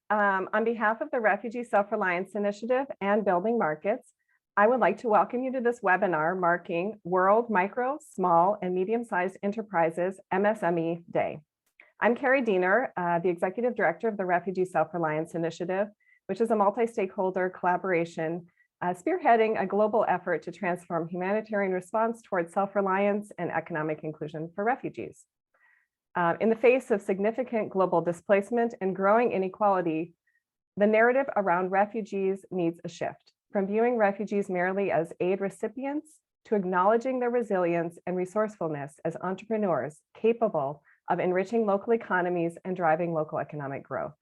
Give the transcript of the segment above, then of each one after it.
On behalf of the Refugee Self-Reliance Initiative and Building Markets, I would like to welcome you to this webinar marking World Micro, Small, and Medium-Sized Enterprises MSME Day. I'm Kari Diener, the Executive Director of the Refugee Self-Reliance Initiative, which is a multi-stakeholder collaboration spearheading a global effort to transform humanitarian response towards self-reliance and economic inclusion for refugees. In the face of significant global displacement and growing inequality, the narrative around refugees needs a shift, from viewing refugees merely as aid recipients to acknowledging their resilience and resourcefulness as entrepreneurs capable of enriching local economies and driving local economic growth.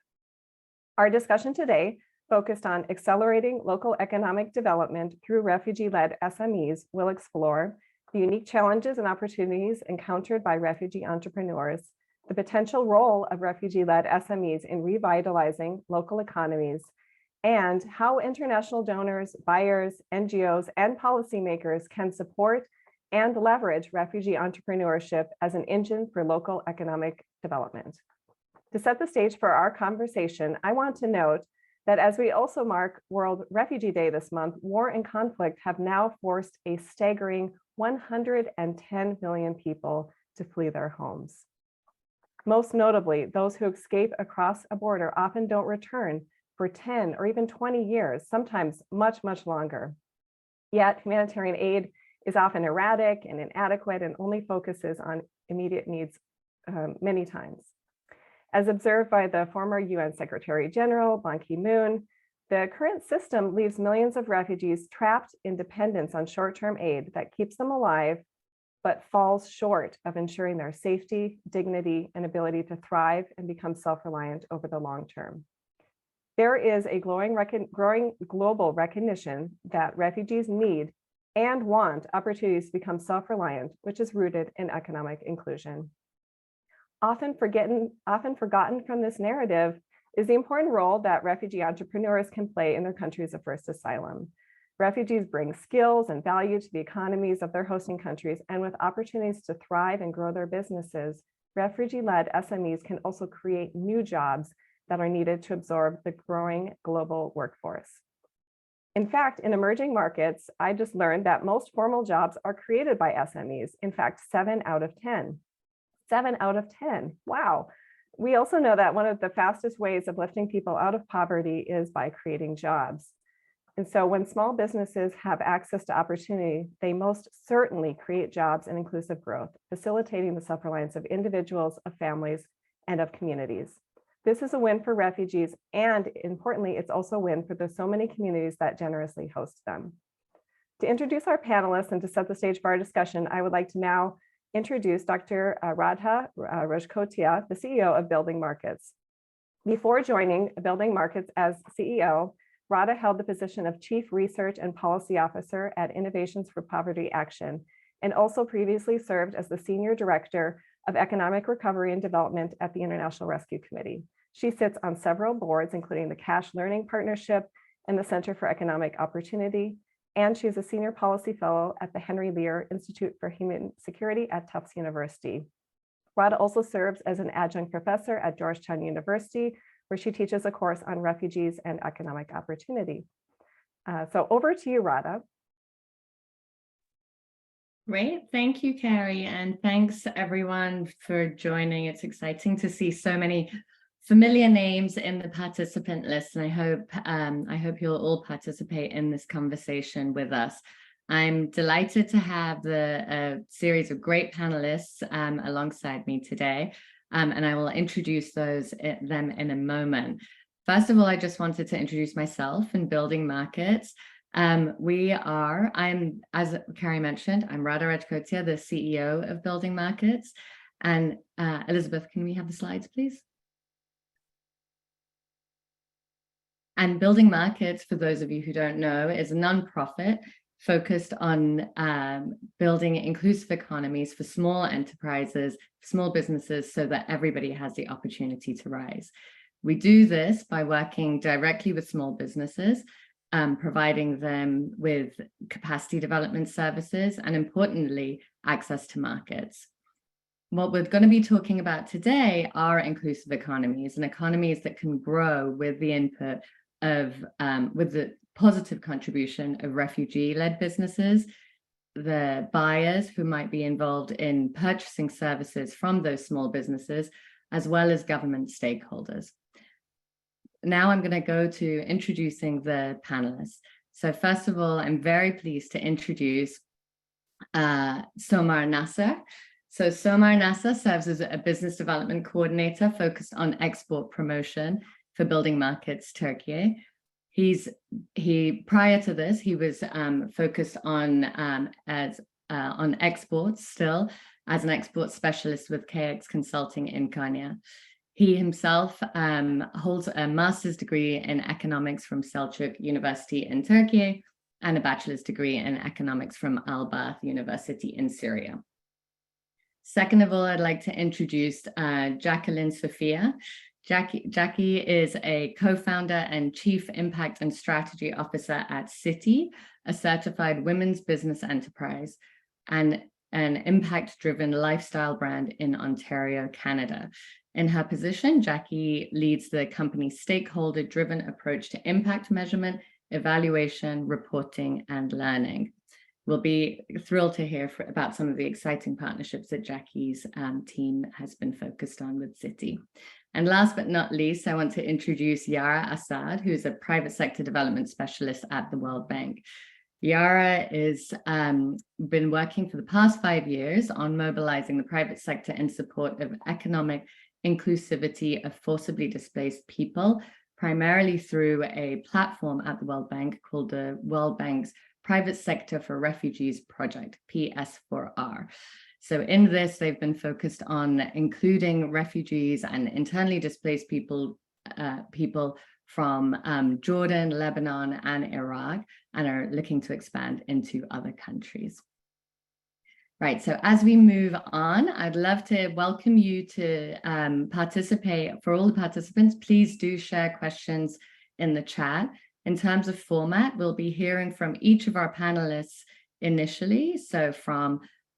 Our discussion today, focused on accelerating local economic development through refugee-led SMEs, will explore the unique challenges and opportunities encountered by refugee entrepreneurs, the potential role of refugee-led SMEs in revitalizing local economies, and how international donors, buyers, NGOs, and policymakers can support and leverage refugee entrepreneurship as an engine for local economic development. To set the stage for our conversation, I want to note that as we also mark World Refugee Day this month, war and conflict have now forced a staggering 110 million people to flee their homes. Most notably, those who escape across a border often don't return for 10 or even 20 years, sometimes much, much longer. Yet humanitarian aid is often erratic and inadequate and only focuses on immediate needs many times. As observed by the former UN Secretary General, Ban Ki-moon, the current system leaves millions of refugees trapped in dependence on short-term aid that keeps them alive, but falls short of ensuring their safety, dignity, and ability to thrive and become self-reliant over the long term. There is a growing global recognition that refugees need and want opportunities to become self-reliant, which is rooted in economic inclusion. Often forgotten from this narrative is the important role that refugee entrepreneurs can play in their countries of first asylum. Refugees bring skills and value to the economies of their hosting countries, and with opportunities to thrive and grow their businesses, refugee-led SMEs can also create new jobs that are needed to absorb the growing global workforce. In fact, in emerging markets, I just learned that most formal jobs are created by SMEs. In fact, 7 out of 10. 7 out of 10, wow. We also know that one of the fastest ways of lifting people out of poverty is by creating jobs. And so when small businesses have access to opportunity, they most certainly create jobs and inclusive growth, facilitating the self-reliance of individuals, of families, and of communities. This is a win for refugees, and importantly, it's also a win for the so many communities that generously host them. To introduce our panelists and to set the stage for our discussion, I would like to now introduce Dr. Radha Rajkotia, the CEO of Building Markets. Before joining Building Markets as CEO, Radha held the position of Chief Research and Policy Officer at Innovations for Poverty Action, and also previously served as the Senior Director of Economic Recovery and Development at the International Rescue Committee. She sits on several boards, including the Cash Learning Partnership and the Center for Economic Opportunity, and she is a Senior Policy Fellow at the Henry Lear Institute for Human Security at Tufts University. Radha also serves as an adjunct professor at Georgetown University, where she teaches a course on refugees and economic opportunity. So over to you, Radha. Great, thank you, Kari, and thanks everyone for joining. It's exciting to see so many familiar names in the participant list, and I hope you'll all participate in this conversation with us. I'm delighted to have the series of great panelists alongside me today, and I will introduce them in a moment. First of all, I just wanted to introduce myself and Building Markets. As Kari mentioned, I'm Radha Rajkotia, the CEO of Building Markets. And Elizabeth, can we have the slides, please? And Building Markets, for those of you who don't know, is a nonprofit focused on building inclusive economies for small enterprises, small businesses, so that everybody has the opportunity to rise. We do this by working directly with small businesses, providing them with capacity development services, and importantly, access to markets. What we're going to be talking about today are inclusive economies, and economies that can grow with the input of, with the positive contribution of refugee-led businesses, the buyers who might be involved in purchasing services from those small businesses, as well as government stakeholders. Now I'm going to go to introducing the panelists. So first of all, I'm very pleased to introduce Somar Nassar. So Somar Nassar serves as a business development coordinator focused on export promotion for Building Markets, Turkey. Prior to this, he was focused on exports still as an export specialist with KX Consulting in Konya. He himself holds a master's degree in economics from Selçuk University in Turkey and a bachelor's degree in economics from Al-Bath University in Syria. Second of all, I'd like to introduce Jacqueline Sofia. Jackie is a co-founder and chief impact and strategy officer at Sitti, a certified women's business enterprise and an impact-driven lifestyle brand in Ontario, Canada. In her position, Jackie leads the company's stakeholder-driven approach to impact measurement, evaluation, reporting, and learning. We'll be thrilled to hear about some of the exciting partnerships that Jackie's team has been focused on with Sitti. And last but not least, I want to introduce Yara Asad, who's a private sector development specialist at the World Bank. Yara has been working for the past 5 years on mobilizing the private sector in support of economic inclusivity of forcibly displaced people, primarily through a platform at the World Bank called the World Bank's Private Sector for Refugees Project, PS4R. So in this, they've been focused on including refugees and internally displaced people from Jordan, Lebanon, and Iraq, and are looking to expand into other countries. Right, so as we move on, I'd love to welcome you to participate. For all the participants, please do share questions in the chat. In terms of format, we'll be hearing from each of our panelists initially. So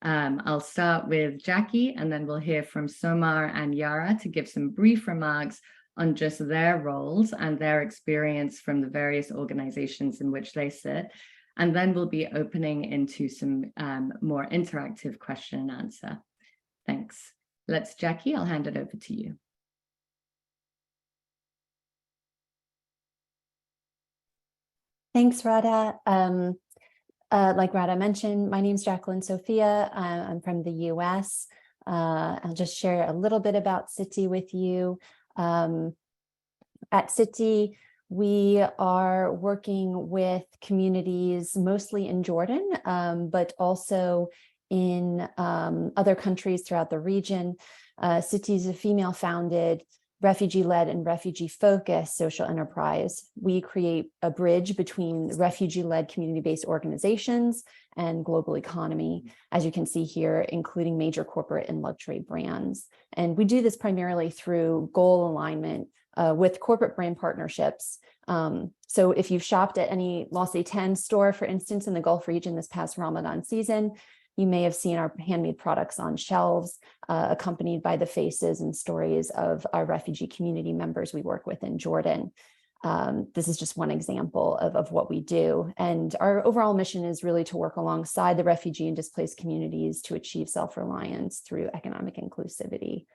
I'll start with Jackie, and then we'll hear from Somar and Yara to give some brief remarks on just their roles and their experience from the various organizations in which they sit. And then we'll be opening into some more interactive question and answer. Thanks. Jackie, I'll hand it over to you. Thanks, Radha. Like Radha mentioned, my name is Jacqueline Sofia. I'm from the US. I'll just share a little bit about Sitti with you. At Sitti, we are working with communities mostly in Jordan, but also in other countries throughout the region. Sitti is a female-founded, refugee-led and refugee-focused social enterprise. We create a bridge between refugee-led community-based organizations and global economy, as you can see here, including major corporate and luxury brands. And we do this primarily through goal alignment with corporate brand partnerships. So if you've shopped at any Los A10 store, for instance, in the Gulf region this past Ramadan season, you may have seen our handmade products on shelves, accompanied by the faces and stories of our refugee community members we work with in Jordan. This is just one example of what we do. And our overall mission is really to work alongside the refugee and displaced communities to achieve self-reliance through economic inclusivity.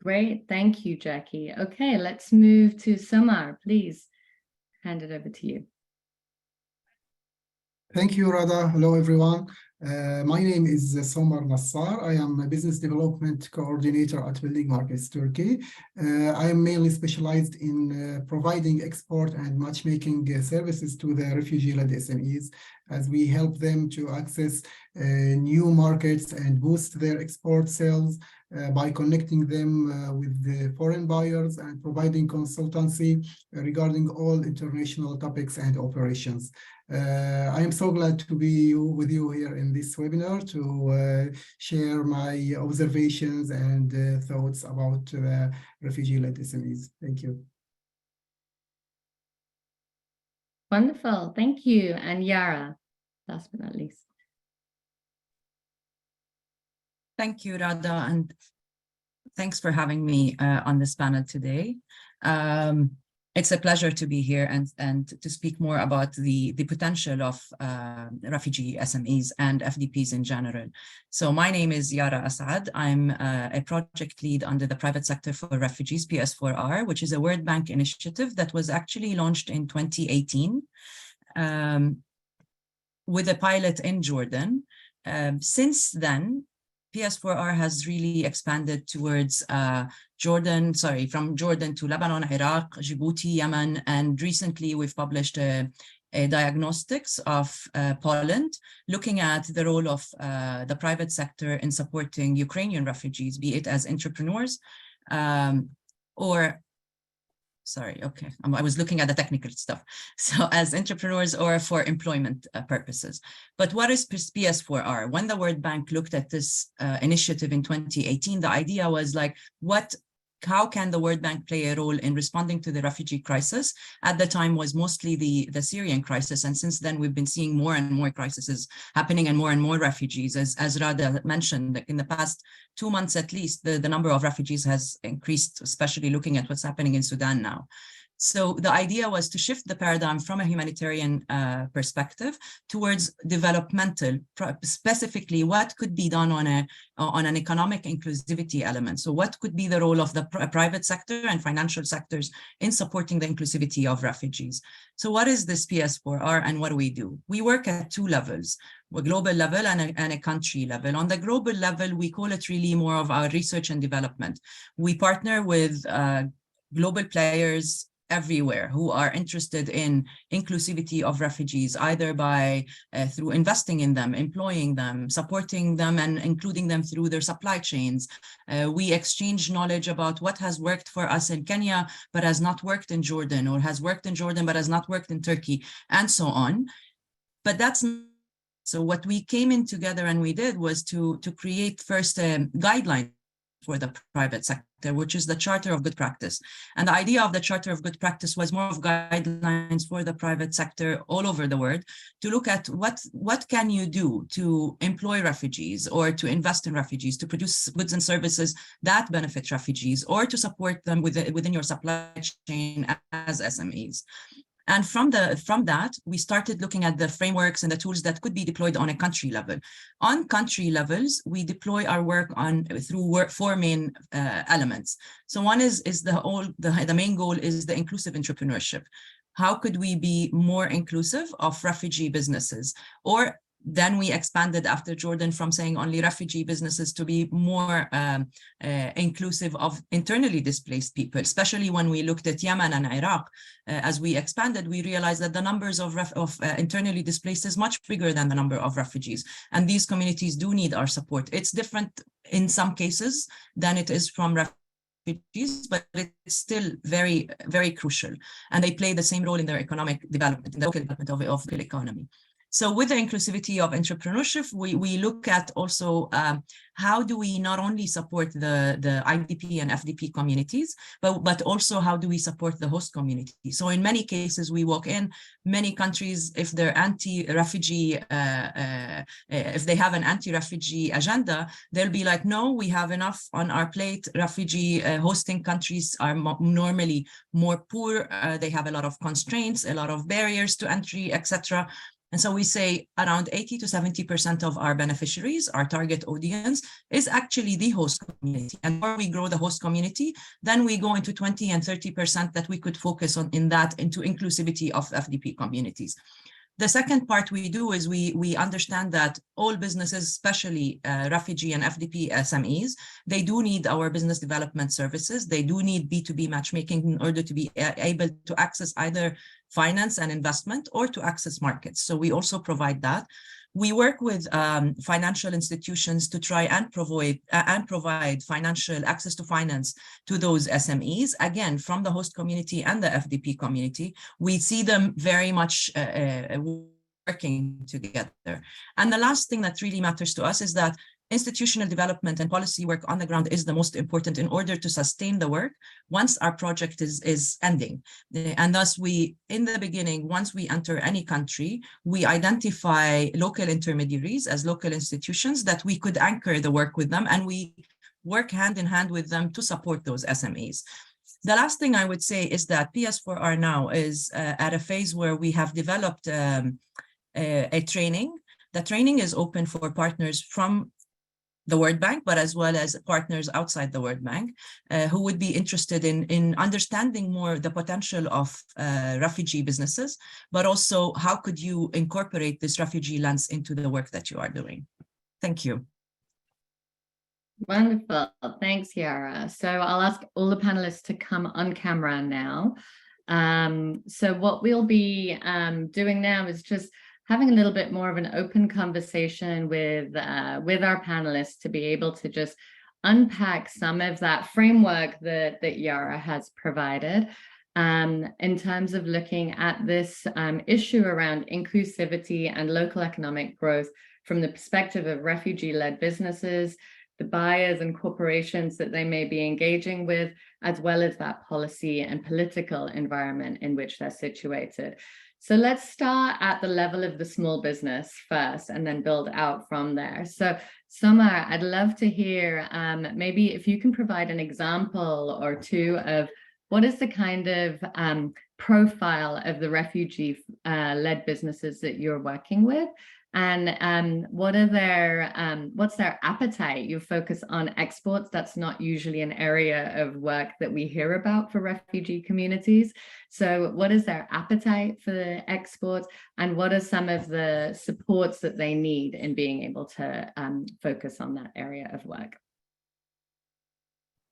Great, thank you, Jackie. Okay, let's move to Somar. Please hand it over to you. Thank you, Radha. Hello, everyone. My name is Somar Nassar. I am a business development coordinator at Building Markets, Turkey. I am mainly specialized in providing export and matchmaking services to the refugee-led SMEs as we help them to access new markets and boost their export sales by connecting them with the foreign buyers and providing consultancy regarding all international topics and operations. I am so glad to be with you here in this webinar to share my observations and thoughts about refugee-led SMEs. Thank you. Wonderful, thank you. And Yara, last but not least. Thank you, Radha, and thanks for having me on this panel today. It's a pleasure to be here and to speak more about the potential of refugee SMEs and FDPs in general. So my name is Yara Asad. I'm a project lead under the Private Sector for Refugees, PS4R, which is a World Bank initiative that was actually launched in 2018 with a pilot in Jordan. Since then, PS4R has really expanded towards from Jordan to Lebanon, Iraq, Djibouti, Yemen, and recently we've published a diagnostics of Poland, looking at the role of the private sector in supporting Ukrainian refugees, be it as entrepreneurs I was looking at the technical stuff. So as entrepreneurs or for employment purposes. But what is PS4R? When the World Bank looked at this initiative in 2018, the idea was like, how can the World Bank play a role in responding to the refugee crisis? At the time was mostly the Syrian crisis. And since then, we've been seeing more and more crises happening and more refugees. As Radha mentioned, like in the past 2 months at least, the number of refugees has increased, especially looking at what's happening in Sudan now. So the idea was to shift the paradigm from a humanitarian perspective towards developmental, specifically what could be done on an economic inclusivity element. So what could be the role of the private sector and financial sectors in supporting the inclusivity of refugees? So what is this PS4R and what do we do? We work at 2 levels, a global level and a country level. On the global level, we call it really more of our research and development. We partner with global players everywhere who are interested in inclusivity of refugees, either by through investing in them, employing them, supporting them, and including them through their supply chains. We exchange knowledge about what has worked for us in Kenya, but has not worked in Jordan, or has worked in Jordan, but has not worked in Turkey, and so on. But that's so what we came in together and we did was to create first a guideline for the private sector, which is the Charter of Good Practice. And the idea of the Charter of Good Practice was more of guidelines for the private sector all over the world to look at what can you do to employ refugees or to invest in refugees, to produce goods and services that benefit refugees, or to support them within your supply chain as SMEs. And from that, we started looking at the frameworks and the tools that could be deployed on a country level. On country levels, we deploy our work through 4 main elements. So one is the main goal is the inclusive entrepreneurship. How could we be more inclusive of refugee businesses? Or then we expanded after Jordan from saying only refugee businesses to be more inclusive of internally displaced people, especially when we looked at Yemen and Iraq. As we expanded, we realized that the numbers of internally displaced is much bigger than the number of refugees. And these communities do need our support. It's different in some cases than it is from refugees, but it's still very, very crucial. And they play the same role in their economic development, in the local development of the economy. So with the inclusivity of entrepreneurship, we look at also how do we not only support the IDP and FDP communities, but also how do we support the host community. So in many cases, we walk in many countries, if they're anti-refugee, if they have an anti-refugee agenda, they'll be like, no, we have enough on our plate. Refugee hosting countries are normally more poor. They have a lot of constraints, a lot of barriers to entry, etc. And so we say around 80 to 70% of our beneficiaries, our target audience, is actually the host community. And more we grow the host community, then we go into 20 and 30% that we could focus on into inclusivity of FDP communities. The second part we do is we understand that all businesses, especially refugee and FDP SMEs, they do need our business development services. They do need B2B matchmaking in order to be able to access either finance and investment or to access markets. So we also provide that. We work with financial institutions to try and provide financial access to finance to those SMEs. Again, from the host community and the FDP community, we see them very much working together. And the last thing that really matters to us is that institutional development and policy work on the ground is the most important in order to sustain the work once our project is ending. And thus in the beginning, once we enter any country, we identify local intermediaries as local institutions that we could anchor the work with them, and we work hand in hand with them to support those SMEs. The last thing I would say is that PS4R now is at a phase where we have developed a training. The training is open for partners from the World Bank, but as well as partners outside the World Bank who would be interested in understanding more the potential of refugee businesses, but also how could you incorporate this refugee lens into the work that you are doing. Thank you. Wonderful. Thanks, Yara. So I'll ask all the panelists to come on camera now. So what we'll be doing now is just having a little bit more of an open conversation with our panelists to be able to just unpack some of that framework that Yara has provided in terms of looking at this issue around inclusivity and local economic growth from the perspective of refugee-led businesses, the buyers and corporations that they may be engaging with, as well as that policy and political environment in which they're situated. So let's start at the level of the small business first and then build out from there. So Somar, I'd love to hear maybe if you can provide an example or two of what is the kind of profile of the refugee-led businesses that you're working with, and what's their appetite? You focus on exports. That's not usually an area of work that we hear about for refugee communities. So what is their appetite for the exports, and what are some of the supports that they need in being able to focus on that area of work?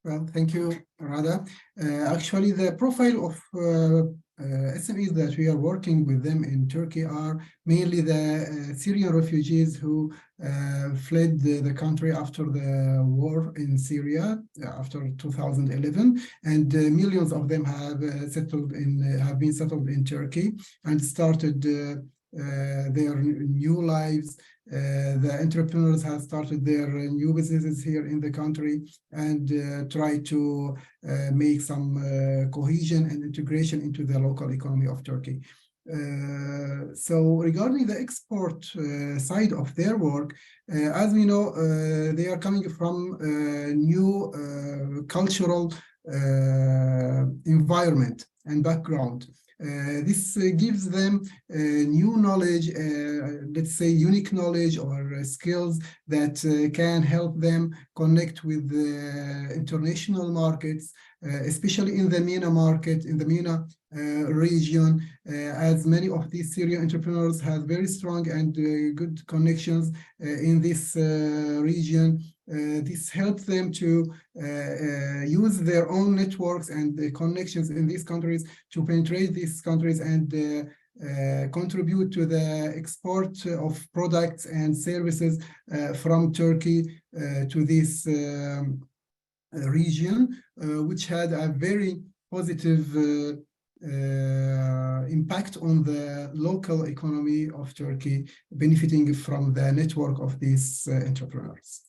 Well, thank you, Radha. Actually, the profile of SMEs that we are working with them in Turkey are mainly the Syrian refugees who fled the country after the war in Syria after 2011, and millions of them have been settled in Turkey and started their new lives. The entrepreneurs have started their new businesses here in the country and try to make some cohesion and integration into the local economy of Turkey. So regarding the export side of their work, as we know, they are coming from a new cultural environment and background. This gives them new knowledge, let's say unique knowledge or skills that can help them connect with the international markets, especially in the MENA market, in the MENA region, as many of these Syrian entrepreneurs have very strong and good connections in this region. This helps them to use their own networks and the connections in these countries to penetrate these countries and contribute to the export of products and services from Turkey to this region, which had a very positive impact on the local economy of Turkey, benefiting from the network of these entrepreneurs.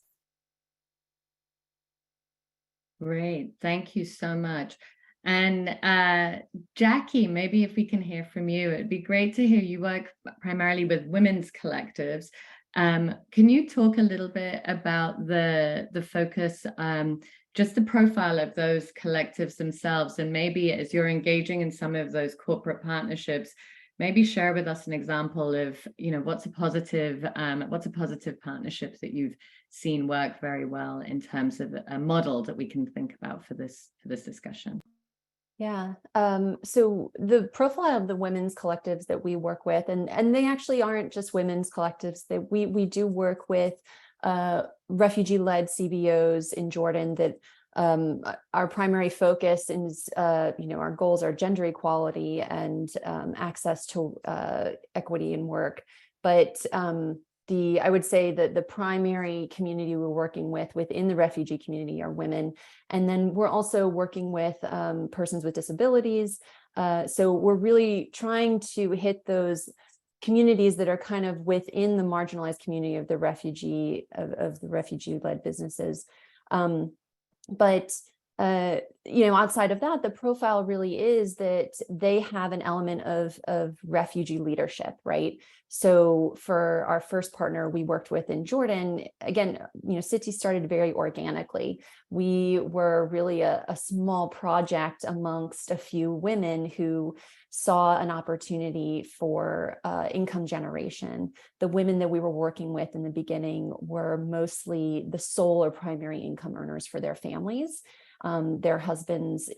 Great, thank you so much. And Jackie, maybe if we can hear from you, it'd be great to hear you work primarily with women's collectives. Can you talk a little bit about the focus, just the profile of those collectives themselves, and maybe as you're engaging in some of those corporate partnerships, maybe share with us an example of, what's a positive partnership that you've seen work very well in terms of a model that we can think about for this discussion. Yeah. So the profile of the women's collectives that we work with, and they actually aren't just women's collectives, that we do work with refugee-led CBOs in Jordan that our primary focus is, our goals are gender equality and access to equity in work. But I would say that the primary community we're working with within the refugee community are women. And then we're also working with persons with disabilities. So we're really trying to hit those communities that are kind of within the marginalized community of the refugee-led businesses. But outside of that, the profile really is that they have an element of refugee leadership, right? So for our first partner we worked with in Jordan, again, Sitti started very organically. We were really a small project amongst a few women who saw an opportunity for income generation. The women that we were working with in the beginning were mostly the sole or primary income earners for their families. Their husbands,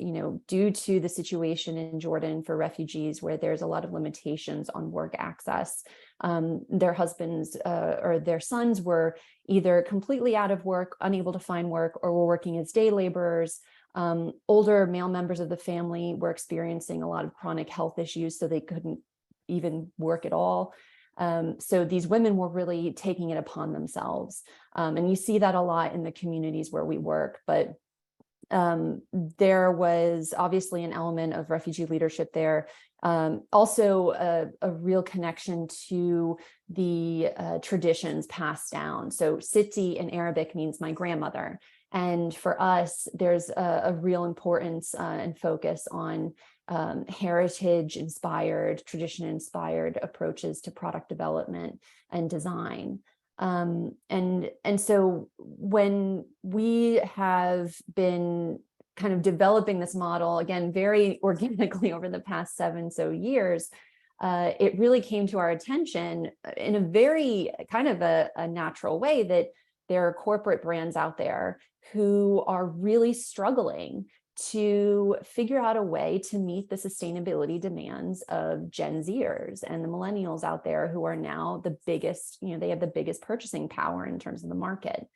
due to the situation in Jordan for refugees, where there's a lot of limitations on work access, their husbands or their sons were either completely out of work, unable to find work, or were working as day laborers. Older male members of the family were experiencing a lot of chronic health issues, so they couldn't even work at all. So these women were really taking it upon themselves. And you see that a lot in the communities where we work, but there was obviously an element of refugee leadership there. Also a real connection to the traditions passed down. So Sitti in Arabic means my grandmother. And for us, there's a real importance and focus on heritage-inspired, tradition-inspired approaches to product development and design. And so when we have been kind of developing this model, again, very organically over the past 7 years, it really came to our attention in a very kind of a natural way that there are corporate brands out there who are really struggling to figure out a way to meet the sustainability demands of Gen Zers and the millennials out there who are now the biggest, they have the biggest purchasing power in terms of the market.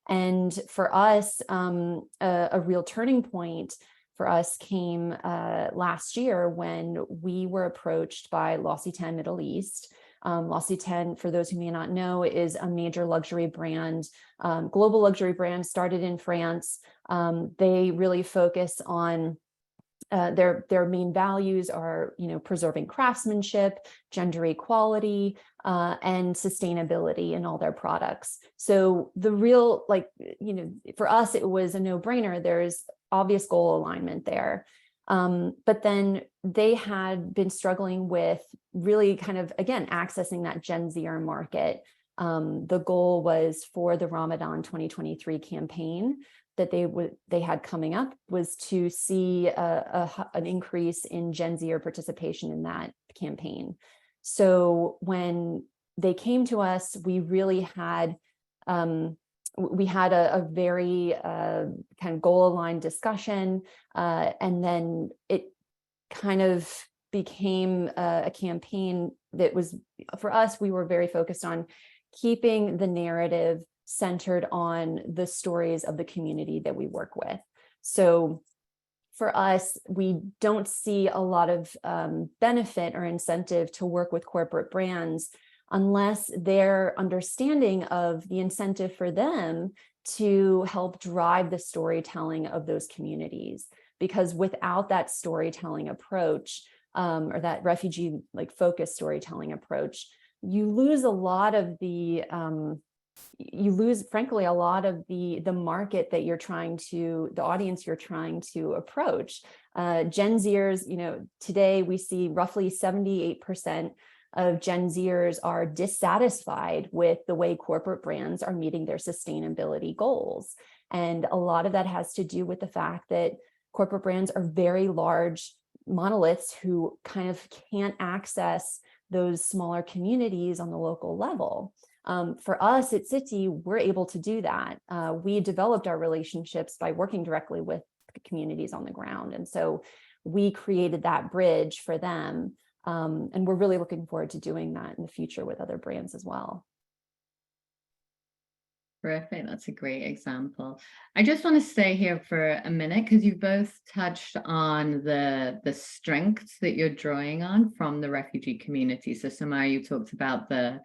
And for us, a real turning point for us came last year when we were approached by L'Occitane Middle East. L'Occitane, for those who may not know, is a major luxury brand, global luxury brand started in France. They really focus on their main values are, preserving craftsmanship, gender equality, and sustainability in all their products. So the real, for us, it was a no-brainer. There's obvious goal alignment there. But then they had been struggling with really kind of, again, accessing that Gen Zer market. The goal was for the Ramadan 2023 campaign that they had coming up was to see an increase in Gen Zer participation in that campaign. So when they came to us, we really had a very kind of goal-aligned discussion, and then it kind of became a campaign that was, for us, we were very focused on keeping the narrative centered on the stories of the community that we work with. So for us, we don't see a lot of benefit or incentive to work with corporate brands unless their understanding of the incentive for them to help drive the storytelling of those communities. Because without that storytelling approach, or that refugee focused storytelling approach, you lose a lot of the frankly, a lot of the market that you're trying to, the audience you're trying to approach. Gen Zers, today we see roughly 78% of Gen Zers are dissatisfied with the way corporate brands are meeting their sustainability goals. And a lot of that has to do with the fact that corporate brands are very large monoliths who kind of can't access those smaller communities on the local level. For us at Sitti, we're able to do that. We developed our relationships by working directly with communities on the ground. And so we created that bridge for them. And we're really looking forward to doing that in the future with other brands as well. Terrific. That's a great example. I just want to stay here for a minute because you both touched on the strengths that you're drawing on from the refugee community. So Somar, you talked about the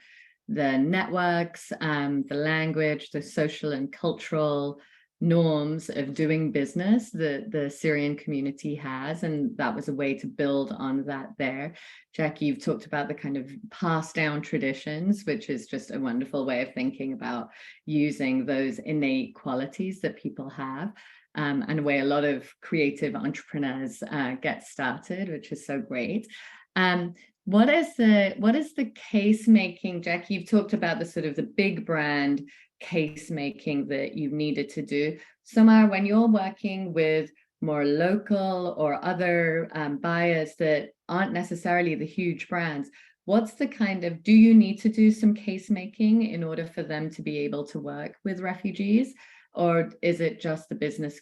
networks, the language, the social and cultural norms of doing business that the Syrian community has, and that was a way to build on that there. Jackie, you've talked about the kind of passed down traditions, which is just a wonderful way of thinking about using those innate qualities that people have, and a way a lot of creative entrepreneurs get started, which is so great. What is the case making, Jackie? You've talked about the sort of the big brand case making that you needed to do. Somar, when you're working with more local or other buyers that aren't necessarily the huge brands, what's the kind of, do you need to do some case making in order for them to be able to work with refugees, or is it just the business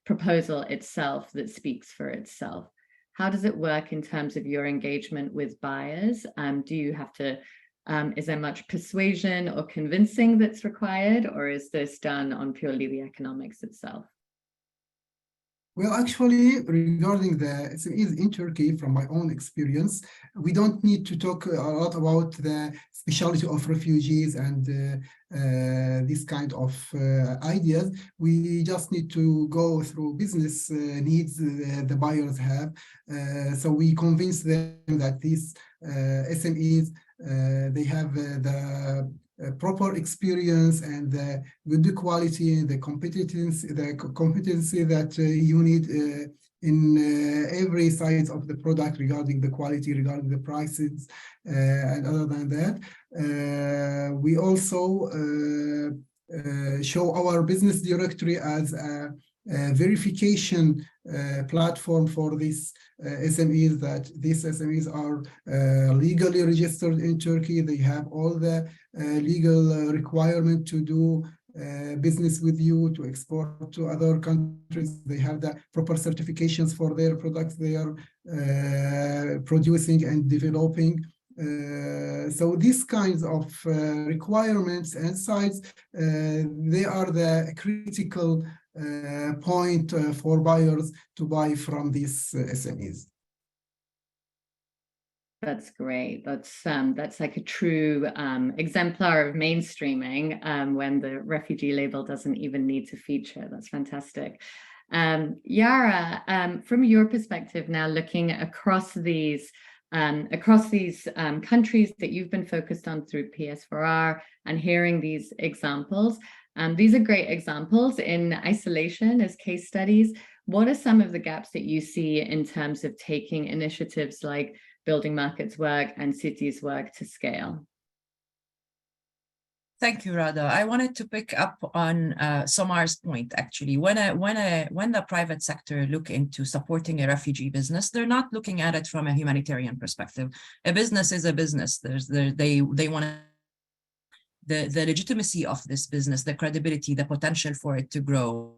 proposal itself that speaks for itself? How does it work in terms of your engagement with buyers? Do you have to is there much persuasion or convincing that's required, or is this done on purely the economics itself? Well, actually, regarding the SMEs in Turkey, from my own experience, we don't need to talk a lot about the specialty of refugees and this kind of ideas. We just need to go through business needs the buyers have. So we convince them that these SMEs, they have the proper experience and the good quality, the competency that you need in every side of the product, regarding the quality, regarding the prices, and other than that, we also show our business directory as a verification platform for these SMEs, that these SMEs are legally registered in Turkey. They have all the legal requirement to do business with you, to export to other countries. They have the proper certifications for their products they are producing and developing. So these kinds of requirements and sites, they are the critical point for buyers to buy from these SMEs. That's great. That's like a true exemplar of mainstreaming when the refugee label doesn't even need to feature. That's fantastic. Yara, from your perspective now, looking across these countries that you've been focused on through PS4R and hearing these examples, these are great examples in isolation as case studies. What are some of the gaps that you see in terms of taking initiatives like Building Markets work and Sitti's work to scale? Thank you, Radha. I wanted to pick up on Somar's point, actually. When the private sector look into supporting a refugee business, they're not looking at it from a humanitarian perspective. A business is a business. They want the legitimacy of this business, the credibility, the potential for it to grow.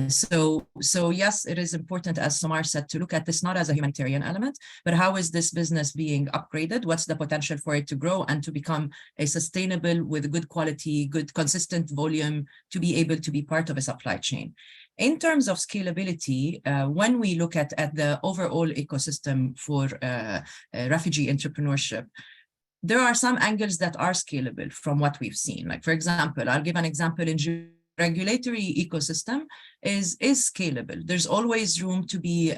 So yes, it is important, as Somar said, to look at this not as a humanitarian element, but how is this business being upgraded? What's the potential for it to grow and to become a sustainable, with good quality, good consistent volume, to be able to be part of a supply chain? In terms of scalability, when we look at the overall ecosystem for refugee entrepreneurship, there are some angles that are scalable from what we've seen. Like, for example, I'll give an example in regulatory ecosystem is scalable. There's always room to be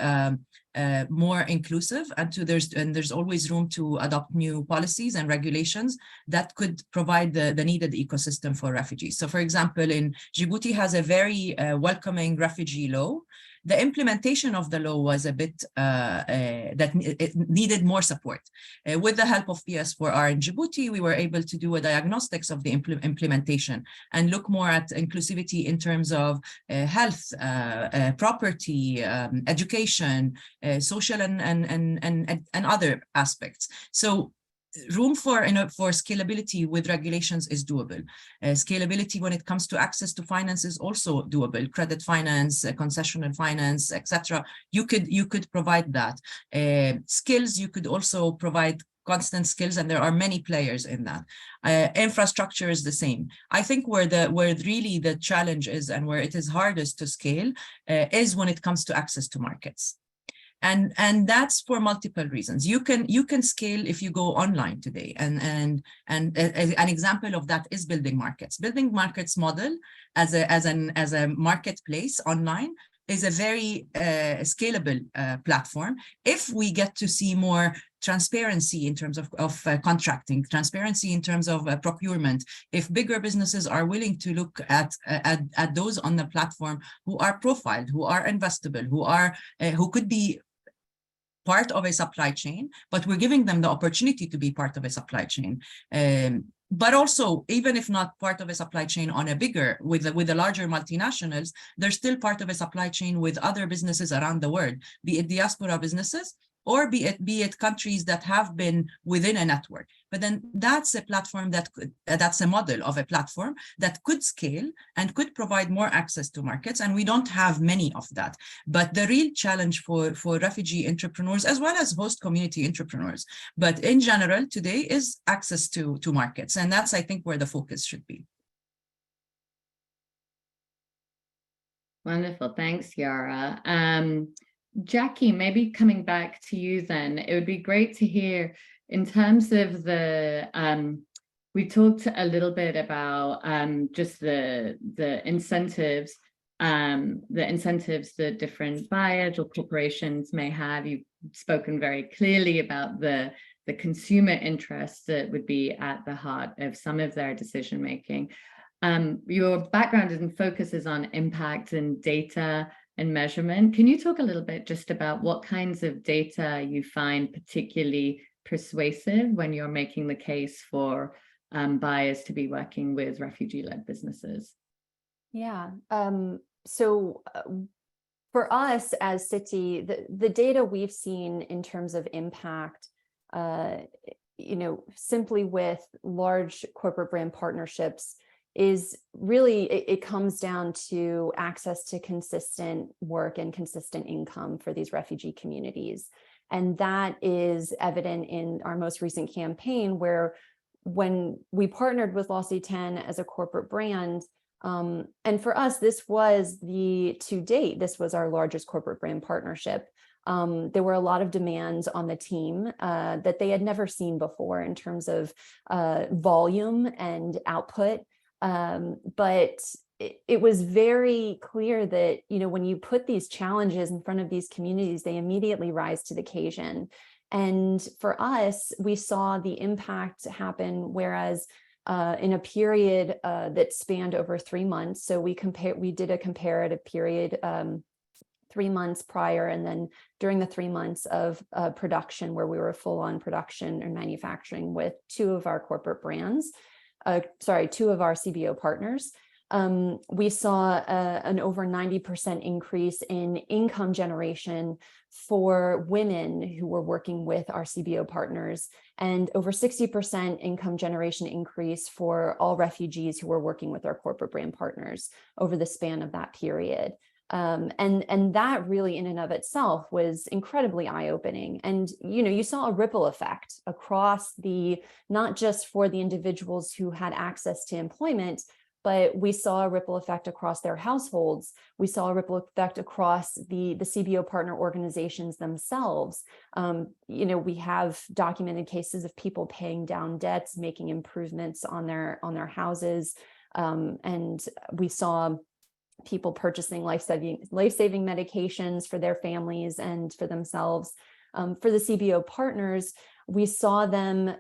more inclusive, and there's always room to adopt new policies and regulations that could provide the needed ecosystem for refugees. So, for example, in Djibouti has a very welcoming refugee law. The implementation of the law was a bit that it needed more support. With the help of PS4R in Djibouti, we were able to do a diagnostics of the implementation and look more at inclusivity in terms of health, property, education, social and other aspects. So room for scalability with regulations is doable. Scalability when it comes to access to finance is also doable. Credit finance, concessional finance, etc. You could provide that. Skills, you could also provide constant skills, and there are many players in that. Infrastructure is the same. I think where really the challenge is and where it is hardest to scale is when it comes to access to markets. And that's for multiple reasons. You can scale if you go online today, and an example of that is Building Markets. Building Markets model as a marketplace online is a very scalable platform. If we get to see more transparency in terms of contracting, transparency in terms of procurement, if bigger businesses are willing to look at those on the platform who are profiled, who are investable, who could be part of a supply chain, but we're giving them the opportunity to be part of a supply chain. But also, even if not part of a supply chain on a bigger, with the larger multinationals, they're still part of a supply chain with other businesses around the world, be it diaspora businesses, or be it countries that have been within a network. But then that's a platform that's a model of a platform that could scale and could provide more access to markets. And we don't have many of that. But the real challenge for refugee entrepreneurs, as well as host community entrepreneurs, but in general today, is access to markets. And that's, I think, where the focus should be. Wonderful. Thanks, Yara. Jackie, maybe coming back to you then, it would be great to hear in terms of the, we talked a little bit about just the incentives that different buyers or corporations may have. You've spoken very clearly about the consumer interest that would be at the heart of some of their decision making. Your background and focuses on impact and data and measurement. Can you talk a little bit just about what kinds of data you find particularly persuasive when you're making the case for buyers to be working with refugee-led businesses? Yeah. So for us as Sitti, the data we've seen in terms of impact, simply with large corporate brand partnerships, is really, it comes down to access to consistent work and consistent income for these refugee communities. And that is evident in our most recent campaign, where when we partnered with Lossy 10 as a corporate brand, and for us, this was to date, this was our largest corporate brand partnership. There were a lot of demands on the team that they had never seen before in terms of volume and output. But it was very clear that, when you put these challenges in front of these communities, they immediately rise to the occasion. And for us, we saw the impact happen, whereas in a period that spanned over 3 months. So we did a comparative period, 3 months prior, and then during the 3 months of production, where we were full on production and manufacturing with two of our corporate brands. Two of our CBO partners, we saw an over 90% increase in income generation for women who were working with our CBO partners, and over 60% income generation increase for all refugees who were working with our corporate brand partners over the span of that period. And that really in and of itself was incredibly eye-opening. And, you saw a ripple effect across not just for the individuals who had access to employment, but we saw a ripple effect across their households. We saw a ripple effect across the CBO partner organizations themselves. We have documented cases of people paying down debts, making improvements on their houses. And we saw people purchasing life-saving medications for their families and for themselves. For the CBO partners, we saw them,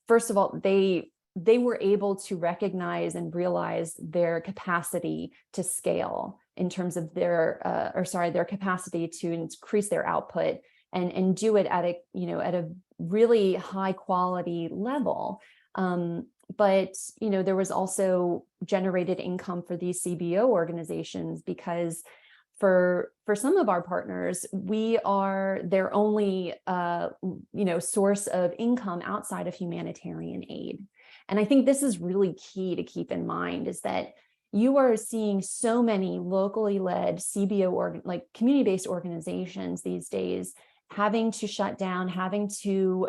first of all, they were able to recognize and realize their capacity to scale in terms of their capacity to increase their output and do it at a really high quality level. But, there was also generated income for these CBO organizations, because for some of our partners, we are their only source of income outside of humanitarian aid. And I think this is really key to keep in mind, is that you are seeing so many locally led CBO like community-based organizations these days having to shut down, having to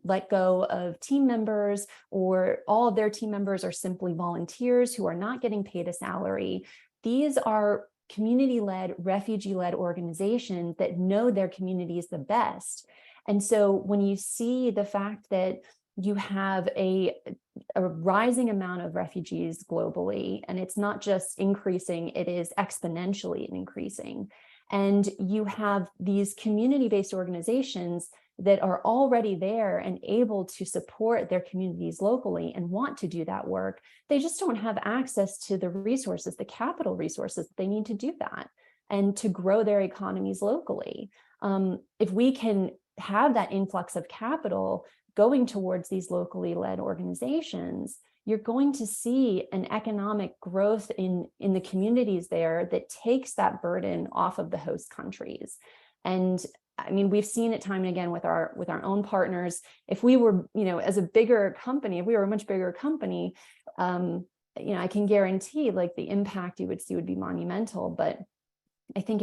let go of team members, or all of their team members are simply volunteers who are not getting paid a salary. These are community-led, refugee-led organizations that know their communities the best. And so when you see the fact that you have a rising amount of refugees globally, and it's not just increasing, it is exponentially increasing. And you have these community-based organizations that are already there and able to support their communities locally and want to do that work. They just don't have access to the resources, the capital resources that they need to do that and to grow their economies locally. If we can have that influx of capital going towards these locally led organizations, you're going to see an economic growth in the communities there that takes that burden off of the host countries. And I mean, we've seen it time and again with our own partners. If we were, as a bigger company, if we were a much bigger company, I can guarantee like the impact you would see would be monumental. But I think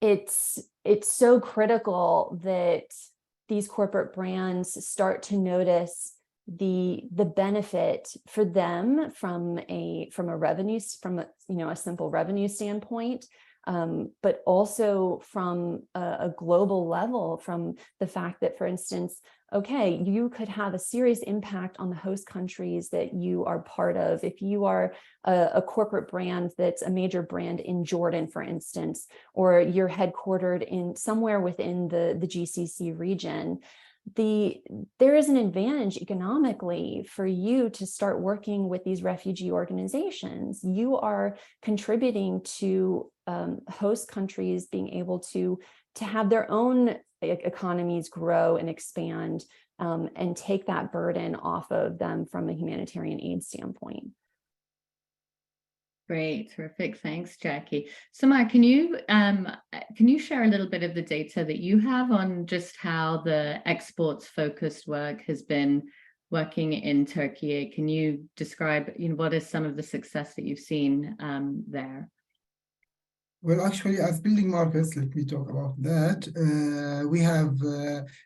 it's so critical that these corporate brands start to notice the benefit for them from a simple revenue standpoint, but also from a global level, from the fact that, for instance, okay, you could have a serious impact on the host countries that you are part of. If you are a corporate brand that's a major brand in Jordan, for instance, or you're headquartered in somewhere within the GCC region, there is an advantage economically for you to start working with these refugee organizations. You are contributing to host countries being able to have their own economies grow and expand, and take that burden off of them from a humanitarian aid standpoint. Great, terrific. Thanks, Jackie. Somar, can you share a little bit of the data that you have on just how the exports focused work has been working in Turkey? Can you describe, what is some of the success that you've seen there? Well, actually, as Building Markets, let me talk about that. We have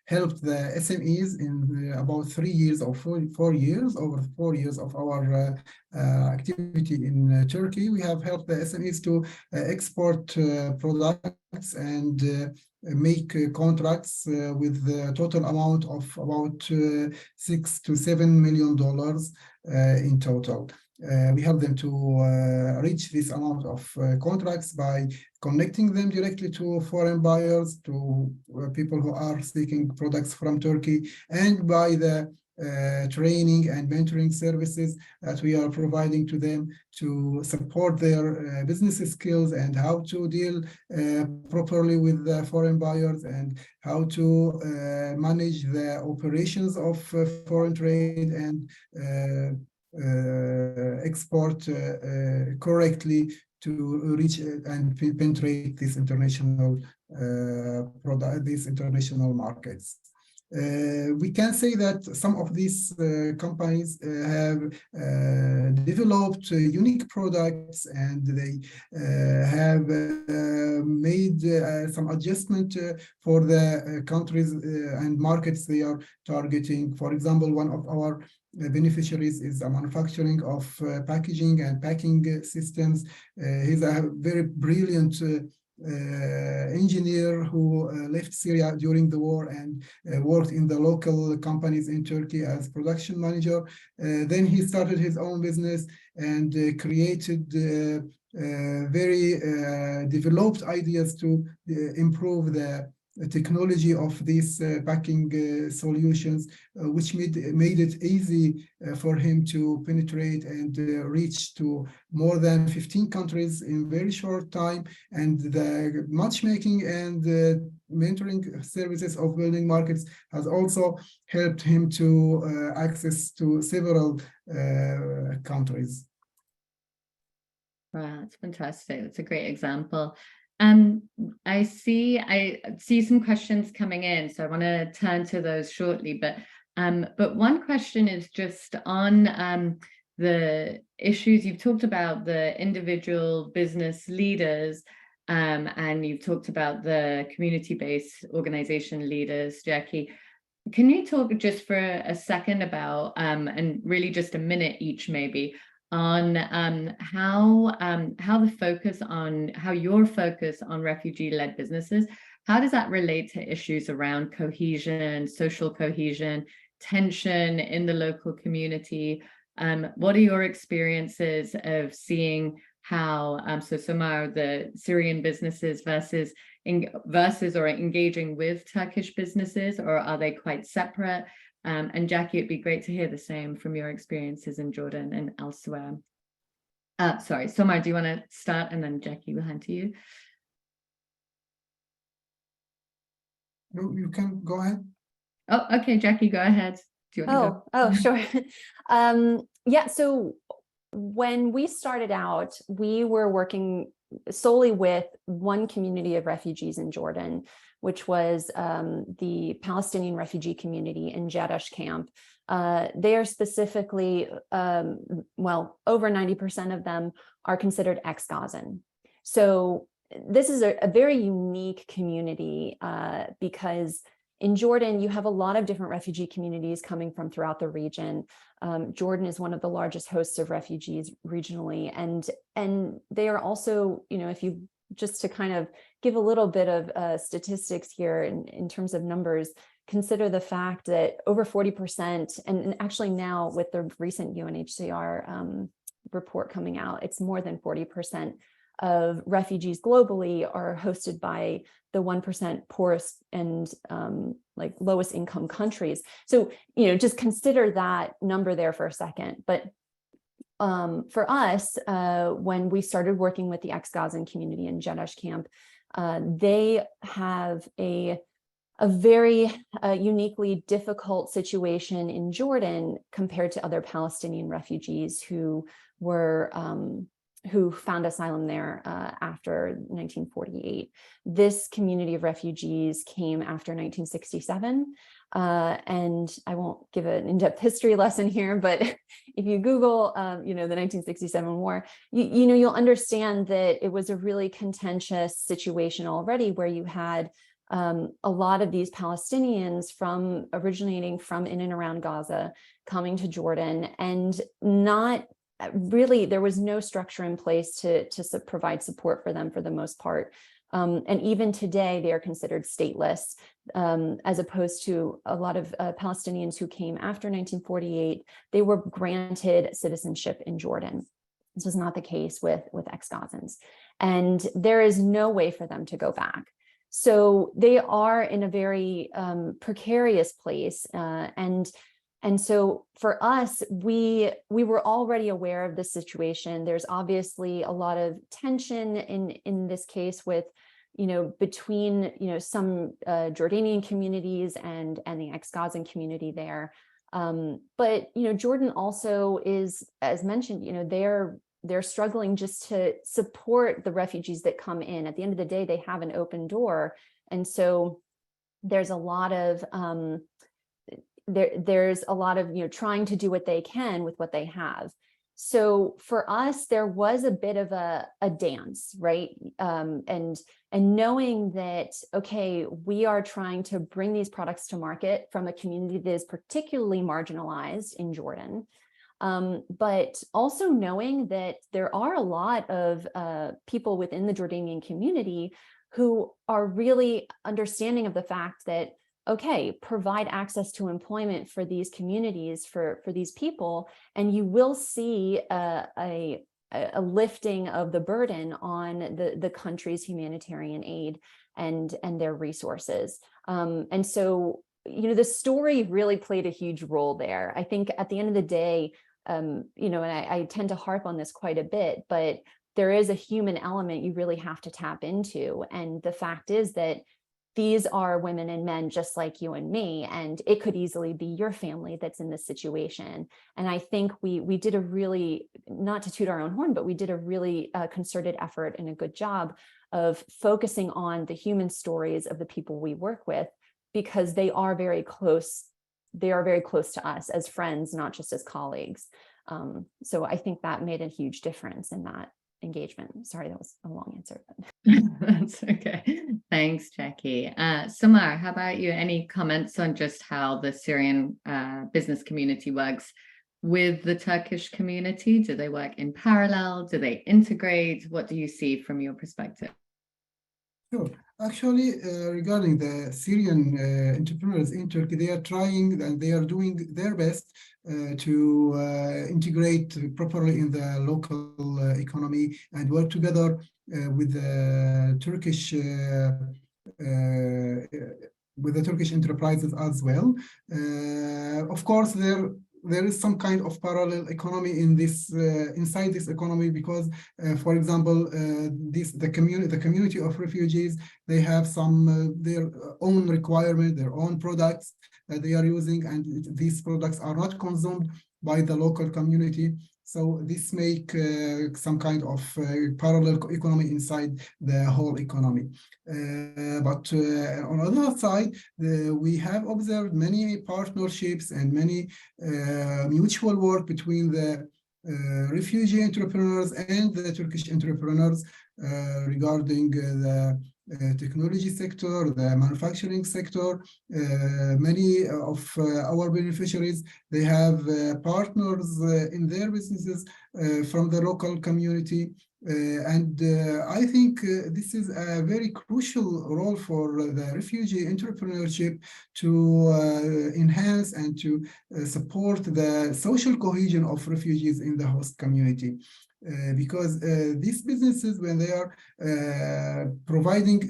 helped the SMEs in about 3 years or 4 years, over 4 years of our activity in Turkey. We have helped the SMEs to export products and make contracts with a total amount of about $6 to $7 million in total. We help them to reach this amount of contracts by connecting them directly to foreign buyers, to people who are seeking products from Turkey, and by the training and mentoring services that we are providing to them to support their business skills and how to deal properly with the foreign buyers and how to manage the operations of foreign trade and export correctly to reach and penetrate these international these international markets. We can say that some of these companies have developed unique products, and they have made some adjustment for the countries and markets they are targeting. For example, one of our beneficiaries is a manufacturing of packaging and packing systems. He's a very brilliant engineer who left Syria during the war and worked in the local companies in Turkey as production manager. Then he started his own business and created very developed ideas to improve the technology of these packing solutions, which made it easy for him to penetrate and reach to more than 15 countries in very short time. And the matchmaking and mentoring services of Building Markets has also helped him to access to several countries. Wow, that's fantastic. That's a great example. I see some questions coming in, so I want to turn to those shortly. But one question is just on the issues you've talked about, the individual business leaders, and you've talked about the community-based organization leaders, Jackie. Can you talk just for a second about, and really just a minute each maybe, on how your focus on refugee-led businesses, how does that relate to issues around cohesion, social cohesion, tension in the local community? What are your experiences of seeing how, so Somar, the Syrian businesses versus or engaging with Turkish businesses, or are they quite separate? And Jackie, it'd be great to hear the same from your experiences in Jordan and elsewhere. Sorry, Somar, do you want to start, and then Jackie will hand to you? No, you can go ahead. Oh, okay, Jackie, go ahead. Do you want to go? Oh, sure. Yeah, so when we started out, we were working solely with one community of refugees in Jordan, which was the Palestinian refugee community in Jadash camp. They are specifically, well, over 90% of them are considered ex-Gazan. So this is a very unique community because in Jordan, you have a lot of different refugee communities coming from throughout the region. Jordan is one of the largest hosts of refugees regionally. And they are also, you know, if you just to kind of give a little bit of statistics here in terms of numbers, consider the fact that over 40%, and actually now with the recent UNHCR report coming out, it's more than 40% of refugees globally are hosted by the 1% poorest and like lowest income countries. So, you know, just consider that number there for a second. But for us, when we started working with the ex-Gazan community in Jadash camp, they have a very uniquely difficult situation in Jordan compared to other Palestinian refugees who were who found asylum there after 1948. This community of refugees came after 1967. And I won't give an in-depth history lesson here, but if you Google, you know, the 1967 war, you know, you'll understand that it was a really contentious situation already, where you had a lot of these Palestinians originating from in and around Gaza coming to Jordan, and not really, there was no structure in place to provide support for them for the most part. And even today, they are considered stateless, as opposed to a lot of Palestinians who came after 1948. They were granted citizenship in Jordan. This was not the case with ex-Gazans. And there is no way for them to go back. So they are in a very precarious place. And so for us, we were already aware of the situation. There's obviously a lot of tension in this case with, you know, between, you know, some Jordanian communities and the ex-Gazan community there. But, you know, Jordan also is, as mentioned, you know, they're struggling just to support the refugees that come in. At the end of the day, they have an open door. And so there's a lot of, there's a lot of, you know, trying to do what they can with what they have. So for us, there was a bit of a dance, right? And knowing that, okay, we are trying to bring these products to market from a community that is particularly marginalized in Jordan. But also knowing that there are a lot of people within the Jordanian community who are really understanding of the fact that, okay, provide access to employment for these communities, for these people, and you will see a lifting of the burden on the country's humanitarian aid and their resources. And so, you know, the story really played a huge role there. I think at the end of the day, you know, and I tend to harp on this quite a bit, but there is a human element you really have to tap into. And the fact is that these are women and men just like you and me, and it could easily be your family that's in this situation. And I think we did a really, not to toot our own horn, but we did a really concerted effort and a good job of focusing on the human stories of the people we work with, because they are very close. They are very close to us as friends, not just as colleagues. So I think that made a huge difference in that engagement. Sorry, that was a long answer. That's okay. Thanks, Jackie. Somar, how about you? Any comments on just how the Syrian business community works with the Turkish community? Do they work in parallel? Do they integrate? What do you see from your perspective? Sure. Actually, regarding the Syrian entrepreneurs in Turkey, they are trying and they are doing their best to integrate properly in the local economy and work together with the Turkish enterprises as well. Of course, there is some kind of parallel economy in this inside this economy, because for example, the community of refugees, they have some their own requirement, their own products that they are using, and these products are not consumed by the local community. So this make some kind of parallel economy inside the whole economy. But on the other side, we have observed many partnerships and many mutual work between the refugee entrepreneurs and the Turkish entrepreneurs regarding the technology sector, the manufacturing sector. Many of our beneficiaries, they have partners in their businesses from the local community. And I think this is a very crucial role for the refugee entrepreneurship to enhance and to support the social cohesion of refugees in the host community. Because these businesses, when they are providing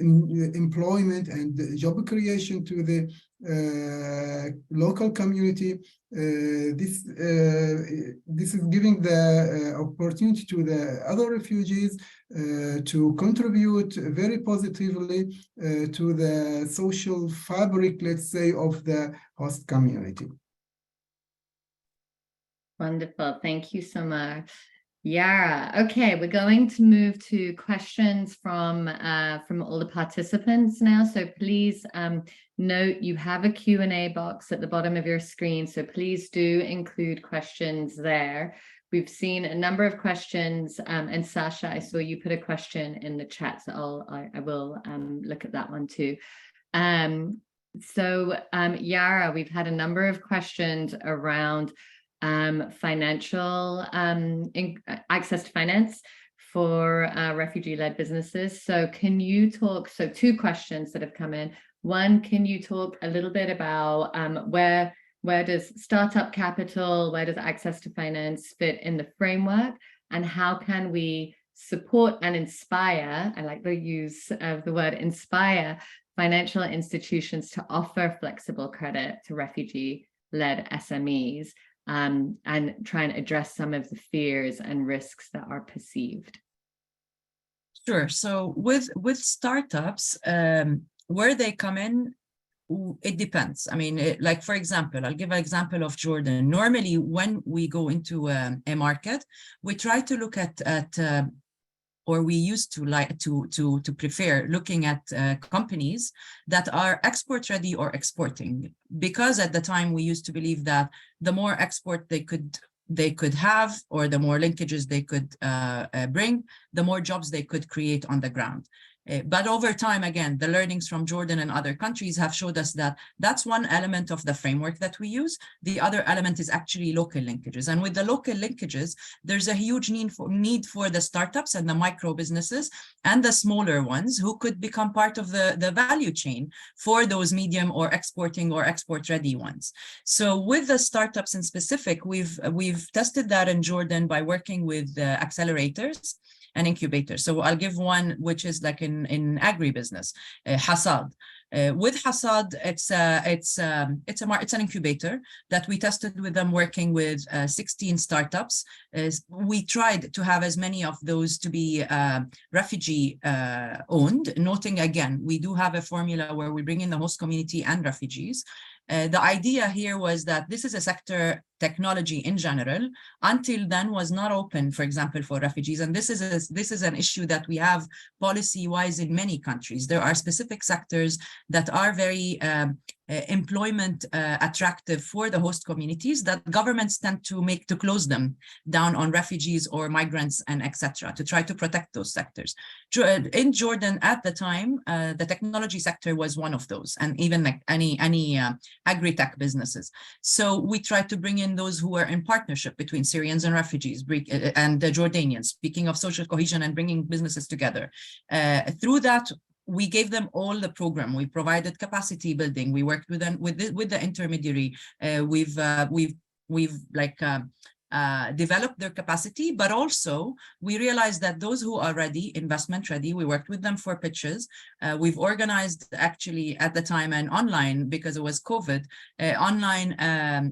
employment and job creation to the local community, this is giving the opportunity to the other refugees to contribute very positively to the social fabric, let's say, of the host community. Wonderful. Thank you so much. Yara, okay, we're going to move to questions from all the participants now. So please note you have a Q&A box at the bottom of your screen. So please do include questions there. We've seen a number of questions, and Sasha, I saw you put a question in the chat, so I will look at that one too. Yara, we've had a number of questions around financial access to finance for refugee-led businesses. So can you talk, so two questions that have come in. One, can you talk a little bit about where does startup capital, where does access to finance fit in the framework, and how can we support and inspire, I like the use of the word inspire, financial institutions to offer flexible credit to refugee-led SMEs, and try and address some of the fears and risks that are perceived? Sure. So with startups, where they come in, it depends. I mean, like, for example, I'll give an example of Jordan. Normally, when we go into a market, we try to look at or we used to like to prefer looking at companies that are export ready or exporting, because at the time we used to believe that the more export they could have, or the more linkages they could bring, the more jobs they could create on the ground. But over time, again, the learnings from Jordan and other countries have showed us that that's one element of the framework that we use. The other element is actually local linkages. And with the local linkages, there's a huge need for the startups and the micro businesses and the smaller ones who could become part of the value chain for those medium or exporting or export ready ones. So with the startups in specific, we've tested that in Jordan by working with accelerators and incubators. So I'll give one which is like in agribusiness, Asad. With Asad, it's an incubator that we tested with them, working with 16 startups. We tried to have as many of those to be refugee owned, noting again, we do have a formula where we bring in the host community and refugees. The idea here was that this is a sector, technology in general, until then was not open, for example, for refugees. And this is an issue that we have policy-wise in many countries. There are specific sectors that are very employment attractive for the host communities that governments tend to close them down on refugees or migrants and etc. to try to protect those sectors. In Jordan at the time, the technology sector was one of those, and even like any agri-tech businesses. So we tried to bring in those who were in partnership between Syrians and refugees and the Jordanians, speaking of social cohesion and bringing businesses together. Through that, we gave them all the program. We provided capacity building. We worked with them with the intermediary. We've developed their capacity, but also we realized that those who are ready, investment ready, we worked with them for pitches. We've organized actually at the time an online, because it was COVID, online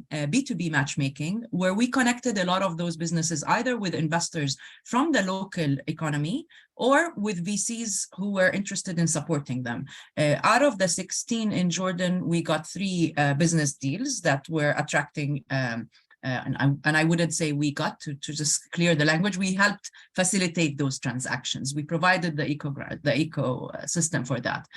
B2B matchmaking, where we connected a lot of those businesses either with investors from the local economy or with VCs who were interested in supporting them. Out of the 16 in Jordan, we got 3 business deals that were attracting and I wouldn't say we got to just clear the language. We helped facilitate those transactions. We provided the ecosystem for that.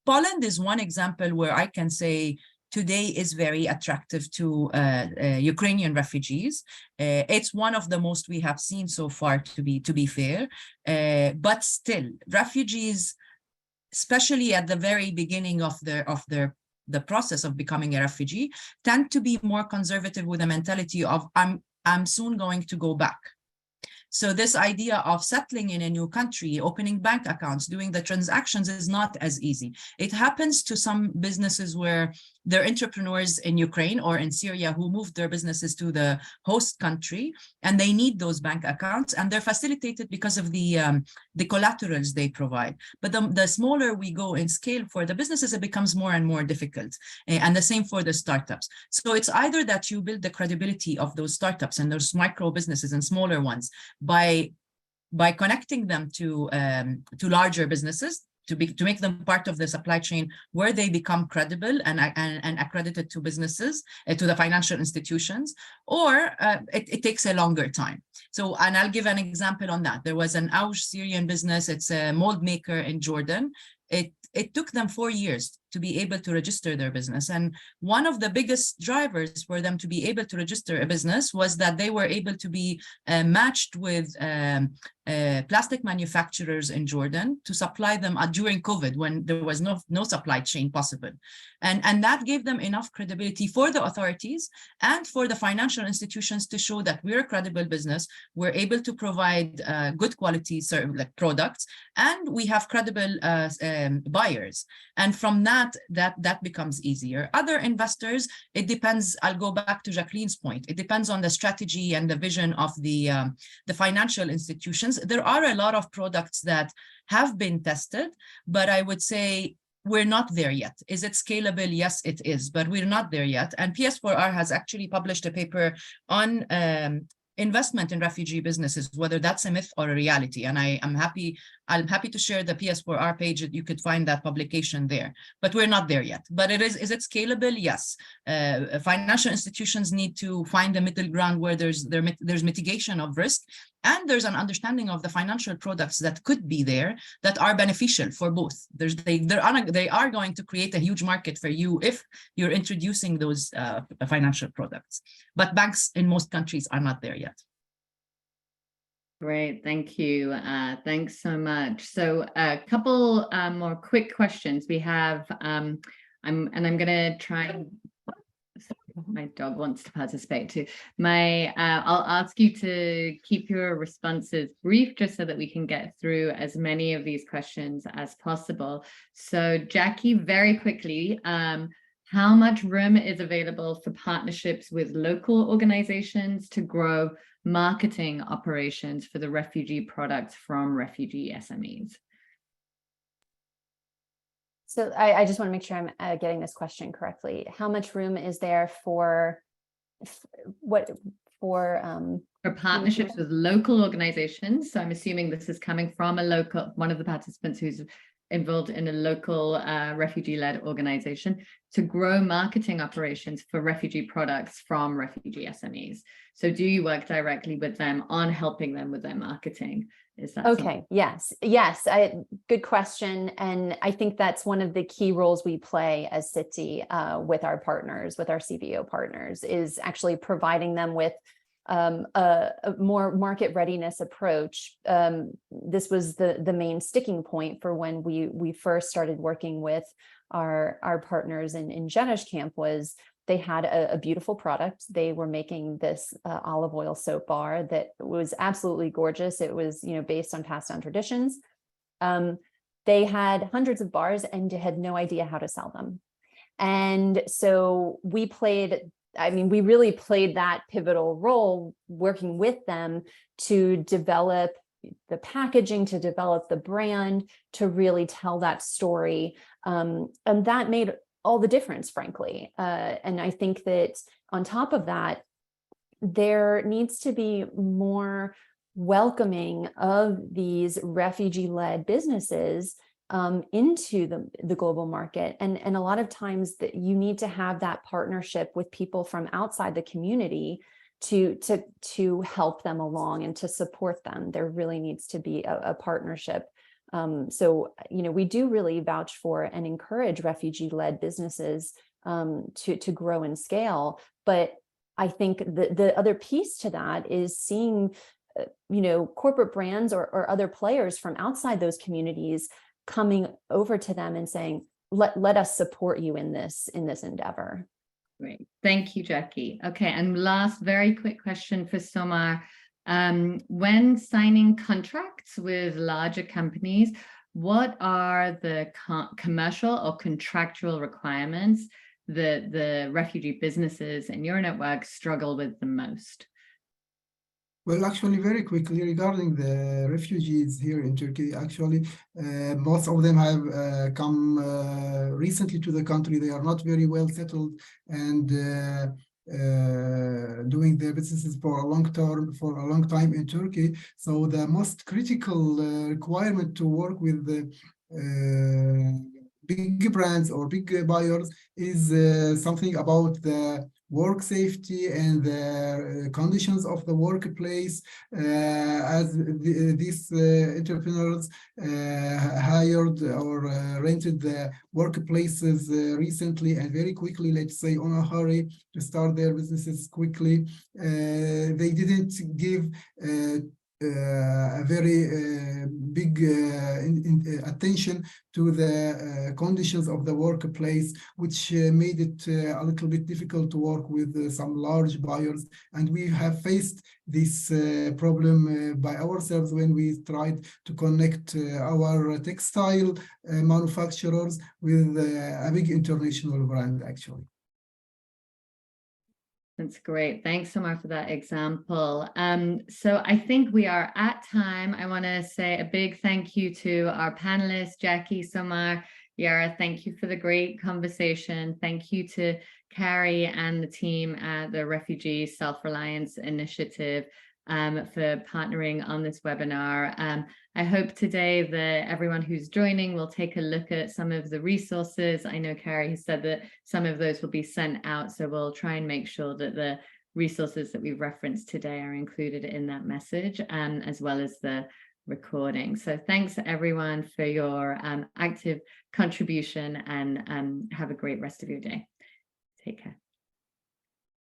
Poland is one example where I can say today is very attractive to Ukrainian refugees. It's one of the most we have seen so far, to be fair. But still, refugees, especially at the very beginning of the process of becoming a refugee, tend to be more conservative with a mentality of I'm soon going to go back. So this idea of settling in a new country, opening bank accounts, doing the transactions is not as easy. It happens to some businesses where they're entrepreneurs in Ukraine or in Syria who moved their businesses to the host country, and they need those bank accounts, and they're facilitated because of the collaterals they provide. But the smaller we go in scale for the businesses, it becomes more and more difficult. And the same for the startups. So it's either that you build the credibility of those startups and those micro businesses and smaller ones by connecting them to larger businesses, to make them part of the supply chain where they become credible and accredited to businesses, to the financial institutions, or it takes a longer time. So, and I'll give an example on that. There was an Auj Syrian business. It's a mold maker in Jordan. It took them 4 years to be able to register their business. And one of the biggest drivers for them to be able to register a business was that they were able to be matched with plastic manufacturers in Jordan to supply them during COVID, when there was no supply chain possible. And that gave them enough credibility for the authorities and for the financial institutions to show that we're a credible business, we're able to provide good quality products, and we have credible buyers. And from that becomes easier. Other investors, it depends. I'll go back to Jacqueline's point. It depends on the strategy and the vision of the financial institutions. There are a lot of products that have been tested, but I would say we're not there yet. Is it scalable? Yes, it is, but we're not there yet. And PS4R has actually published a paper on investment in refugee businesses, whether that's a myth or a reality. And I'm happy to share the PS4R page. You could find that publication there, but we're not there yet. But is it scalable? Yes. Financial institutions need to find a middle ground where there's mitigation of risk, and there's an understanding of the financial products that could be there that are beneficial for both. They are going to create a huge market for you if you're introducing those financial products. But banks in most countries are not there yet. Great, thank you. Thanks so much. So a couple more quick questions. We have, I'm going to try. My dog wants to participate too. I'll ask you to keep your responses brief, just so that we can get through as many of these questions as possible. So Jackie, very quickly, how much room is available for partnerships with local organizations to grow marketing operations for the refugee products from refugee SMEs? So I just want to make sure I'm getting this question correctly. How much room is there for partnerships with local organizations? So I'm assuming this is coming from one of the participants who's involved in a local refugee-led organization to grow marketing operations for refugee products from refugee SMEs. So do you work directly with them on helping them with their marketing? Is that okay? Yes. Good question. And I think that's one of the key roles we play as Sitti with our partners, with our CBO partners, is actually providing them with a more market readiness approach. This was the main sticking point for when we first started working with our partners in Jenna's camp. Was they had a beautiful product. They were making this olive oil soap bar that was absolutely gorgeous. It was, based on passed down traditions. They had hundreds of bars and had no idea how to sell them. And so we really played that pivotal role working with them to develop the packaging, to develop the brand, to really tell that story. And that made all the difference, frankly. And I think that on top of that, there needs to be more welcoming of these refugee-led businesses into the global market. And a lot of times that you need to have that partnership with people from outside the community to help them along and to support them. There really needs to be a partnership. So, we do really vouch for and encourage refugee-led businesses to grow and scale. But I think the other piece to that is seeing, corporate brands or other players from outside those communities coming over to them and saying, let us support you in this endeavor. Great. Thank you, Jackie. Okay. And last very quick question for Somar. When signing contracts with larger companies, what are the commercial or contractual requirements that the refugee businesses in your network struggle with the most? Well, actually, very quickly regarding the refugees here in Turkey, actually, most of them have come recently to the country. They are not very well settled and doing their businesses for a long time in Turkey. So the most critical requirement to work with the big brands or big buyers is something about the work safety and the conditions of the workplace, as these entrepreneurs hired or rented the workplaces recently and very quickly, let's say on a hurry to start their businesses quickly. They didn't give a very big attention to the conditions of the workplace, which made it a little bit difficult to work with some large buyers. And we have faced this problem by ourselves when we tried to connect our textile manufacturers with a big international brand, actually. That's great. Thanks, Somar, for that example. So I think we are at time. I want to say a big thank you to our panelists, Jackie, Somar, Yara. Thank you for the great conversation. Thank you to Kari and the team at the Refugee Self-Reliance Initiative for partnering on this webinar. I hope today that everyone who's joining will take a look at some of the resources. I know Kari has said that some of those will be sent out, so we'll try and make sure that the resources that we've referenced today are included in that message, as well as the recording. So thanks everyone for your active contribution, and have a great rest of your day. Take care.